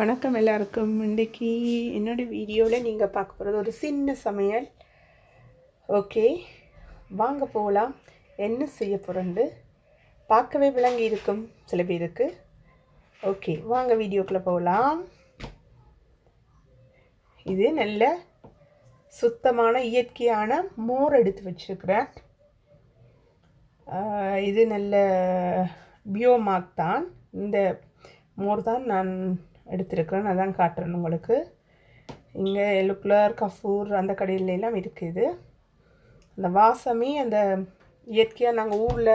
வணக்கம் எல்லாருக்கும். இன்றைக்கி என்னோடய வீடியோவில் நீங்கள் பார்க்க போகிறது ஒரு சின்ன சமையல். ஓகே, வாங்க போகலாம். என்ன செய்ய போகிறேன்னு பார்க்கவே விளங்கி இருக்கும் சில பேருக்கு. ஓகே, வாங்க வீடியோக்குள்ளே போகலாம். இது நல்ல சுத்தமான இயற்கையான மோர் எடுத்து வச்சுருக்கிறேன். இது நல்ல பியோமாக் தான். இந்த மோர் தான் நான் எடுத்துருக்கிறேன். அதான் காட்டுறேன் உங்களுக்கு. இங்கே எல்லோ கஃபூர் அந்த கடையிலெல்லாம் இருக்குது. அந்த வாசமே அந்த இயற்கையாக நாங்கள் ஊரில்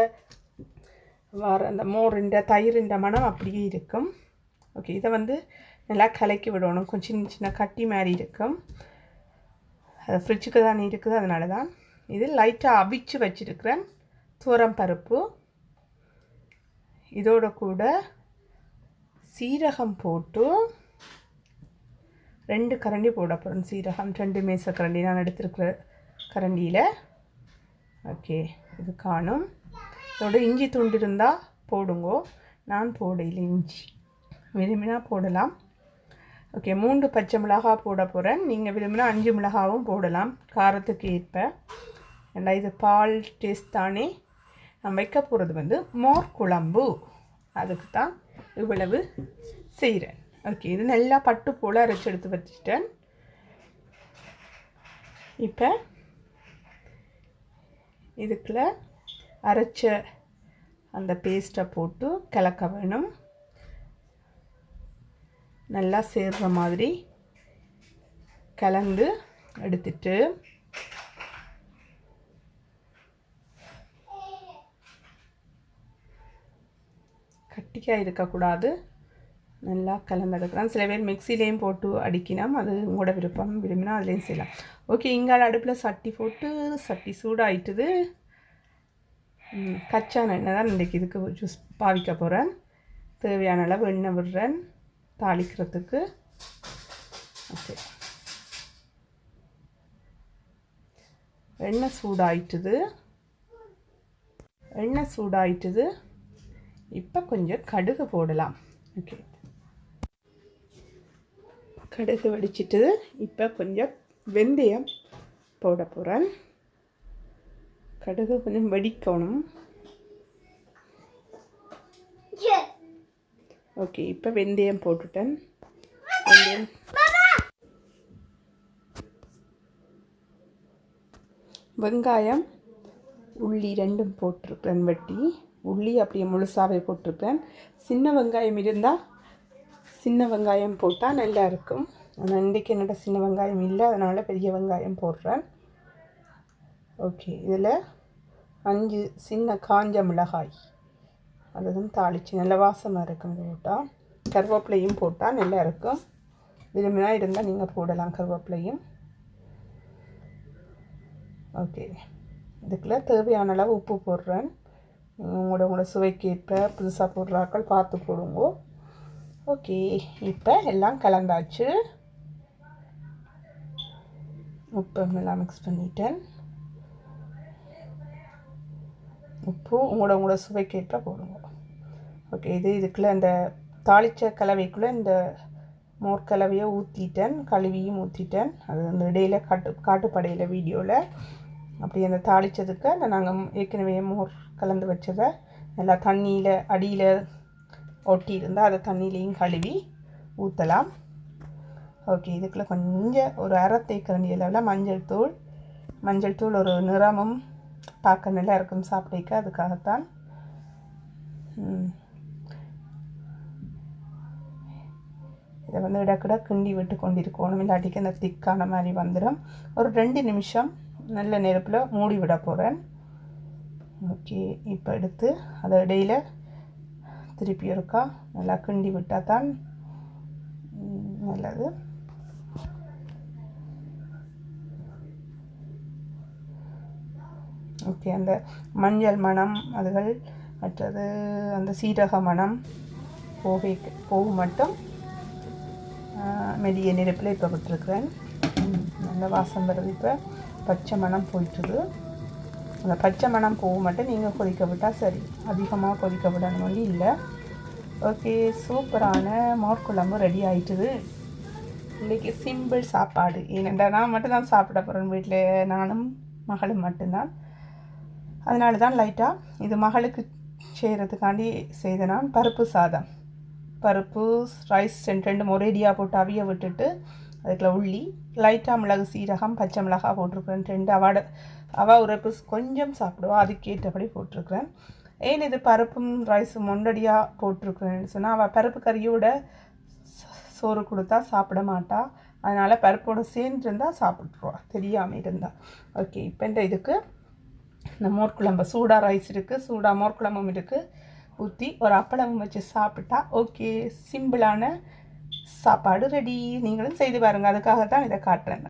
வர அந்த மோரின்ற தயிரின்ற மனம் அப்படியே இருக்கும். ஓகே, இதை நல்லா கலக்கி விடணும். கொஞ்சம் சின்ன சின்ன கட்டி மாதிரி இருக்கும். அது ஃப்ரிட்ஜுக்கு தான் இருக்குது. அதனால தான் இது லைட்டாக அவிச்சு வச்சுருக்கிறேன். துவரம் பருப்பு, இதோட கூட சீரகம் போட்டு 2 கரண்டி போட போகிறேன். சீரகம் 2 மேச கரண்டி நான் எடுத்துருக்கிற கரண்டியில். ஓகே, இது காணும். இதோட இஞ்சி துண்டு இருந்தால் போடுங்கோ. நான் போடையில் இஞ்சி விரும்பினா போடலாம். ஓகே, 3 பச்சை மிளகாய் போட போகிறேன். நீங்கள் விரும்பினா 5 மிளகாவும் போடலாம், காரத்துக்கு ஏற்ப. ஏன்னா இது பால் டேஸ்ட் தானே. நான் வைக்க போகிறது மோர் குழம்பு. அதுக்கு தான் இவ்வளவு செய்கிறேன். ஓகே, இது நல்லா பட்டு போல் அரைச்சி எடுத்து வச்சுட்டேன். இப்போ இதுக்குள்ள அரைச்ச அந்த பேஸ்ட்டை போட்டு கலக்க வேணும். நல்லா சேர்ற மாதிரி கலந்து எடுத்துட்டு கட்டிக்காக இருக்கக்கூடாது. நல்லா கலந்தெடுக்கலாம். சில பேர் மிக்சிலேயும் போட்டு அடிக்கணும். அது உங்களோட விருப்பம். விரும்பினா அதுலேயும் செய்யலாம். ஓகே, இங்கால அடுப்பில் சட்டி போட்டு சட்டி சூடாயிட்டுது. கச்சான எண்ணெய் தான் இன்றைக்கி இதுக்கு ஜூஸ் பாவிக்க போகிறேன். தேவையான அளவு எண்ணெய் விடுறேன் தாளிக்கிறதுக்கு. ஓகே, எண்ணெய் சூடாயிட்டுது. இப்போ கொஞ்சம் கடுகு போடலாம். ஓகே, கடுகு வெடிச்சிட்டு இப்போ கொஞ்சம் வெந்தயம் போட போகிறேன். கடுகு கொஞ்சம் வெடிக்கணும். ஓகே, இப்போ வெந்தயம் போட்டுட்டேன். வெங்காயம் உள்ளி 2 போட்டிருக்கேன். வெட்டி உள்ளி அப்படியே முழுசாகவே போட்டிருப்பேன். சின்ன வெங்காயம் இருந்தால் சின்ன வெங்காயம் போட்டால் நல்லா இருக்கும். ஆனால் இன்றைக்கி என்னோட சின்ன வெங்காயம் இல்லை, அதனால் பெரிய வெங்காயம் போடுறேன். ஓகே, இதில் 5 சின்ன காஞ்ச மிளகாய், அதுவும் தாளித்து நல்ல வாசமாக இருக்கும். இது போட்டால் கருவேப்பிலையும் போட்டால் நல்லா இருக்கும். விரும்பினா இருந்தால் நீங்கள் போடலாம் கருவேப்பிலையும். ஓகே, இதுக்குள்ளே தேவையான அளவு உப்பு போடுறேன். உங்களோட சுவைக்கேற்ப புதுசாக போடுறாக்கள் பார்த்து போடுங்க. ஓகே, இப்போ எல்லாம் கலந்தாச்சு. உப்பு நல்லா மிக்ஸ் பண்ணிட்டேன். உப்பு உங்களோட சுவைக்கேற்ப போடுங்க. ஓகே, இதுக்குள்ளே இந்த தாளித்த கலவைக்குள்ளே இந்த மோர் கலவையை ஊற்றிட்டேன். கழுவியும் ஊற்றிட்டேன். அது அந்த இடையில் காட்டுப்படையில் வீடியோவில் அப்படி அந்த தாளித்ததுக்கு அந்த நாங்கள் ஏற்கனவே மோர் கலந்து வச்சதை நல்லா தண்ணியில் அடியில் ஒட்டி இருந்தால் அதை தண்ணியிலையும் கழுவி ஊற்றலாம். ஓகே, இதுக்குள்ளே கொஞ்சம் ஒரு அரை தேக்கரண்டி அளவில் மஞ்சள் தூள் ஒரு நிறமும் பார்க்க நல்லா இருக்கும் சாப்பிடைக்க. அதுக்காகத்தான். இதை இடக்கிட கிண்டி விட்டு கொண்டிருக்கணும். இல்லாட்டிக்கு அந்த திக்கான மாதிரி வந்துடும். ஒரு 2 நிமிஷம் நல்ல நெருப்பில் மூடி விட போகிறேன். ஓகே, இப்போ எடுத்து அதை இடையில் திருப்பி இருக்கா நல்லா கிண்டி விட்டால் தான் நல்லது. ஓகே, அந்த மஞ்சள் மணம் அதுகள் மற்றது அந்த சீரக மணம் போகும் மட்டும் மெல்லிய நெருப்பில் இப்போ விட்டுருக்குறேன். நல்ல வாசம் வருது. இப்போ பச்சை மணம் போயிட்டுது. அந்த பச்சை மணம் போக மட்டும் நீங்கள் கொதிக்க விட்டால் சரி. அதிகமாக கொதிக்க விடணும் இல்லை. ஓகே, சூப்பரான மோர் குழம்பு ரெடி ஆயிட்டுது. இன்றைக்கி சிம்பிள் சாப்பாடு. ஏனென்றால் நான் மட்டும்தான் சாப்பிட போகிறேன் வீட்டில், நானும் மகளும் மட்டும்தான். அதனால தான் லைட்டாக இது மகளுக்கு செய்கிறதுக்காண்டி செய்த நான் பருப்பு சாதம். பருப்பு ரைஸ் ரெண்டும் ஒரேடியாக போட்டு அவிய விட்டுட்டு அதுக்குள்ள உள்ளி லைட்டாக மிளகு சீரகம் பச்சை மிளகாய் போட்டிருக்கிறேன். 2 அவள் உரைப்பு கொஞ்சம் சாப்பிடுவா, அதுக்கேற்றபடி போட்டிருக்கிறேன். ஏன் இது பருப்பும் ரைஸும் ஒன்றடியாக போட்டிருக்கிறேன்னு சொன்னால் அவள் பருப்பு கறியோட சோறு கொடுத்தா சாப்பிட மாட்டா. அதனால் பருப்போடு சேர்ந்துருந்தால் சாப்பிட்ருவா, தெரியாமல் இருந்தால். ஓகே, இப்போ இந்த இதுக்கு இந்த மோர் குழம்பு சூடாக ரைஸ் இருக்குது, சூடாக மோர் குழம்பும் இருக்குது, ஊற்றி ஒரு அப்பளமும் வச்சு சாப்பிட்டா ஓகே, சிம்பிளான சாப்பாடு ரெடி. நீங்களும் செய்து பாருங்கள், அதுக்காக தான் இதை காட்டுறேன்.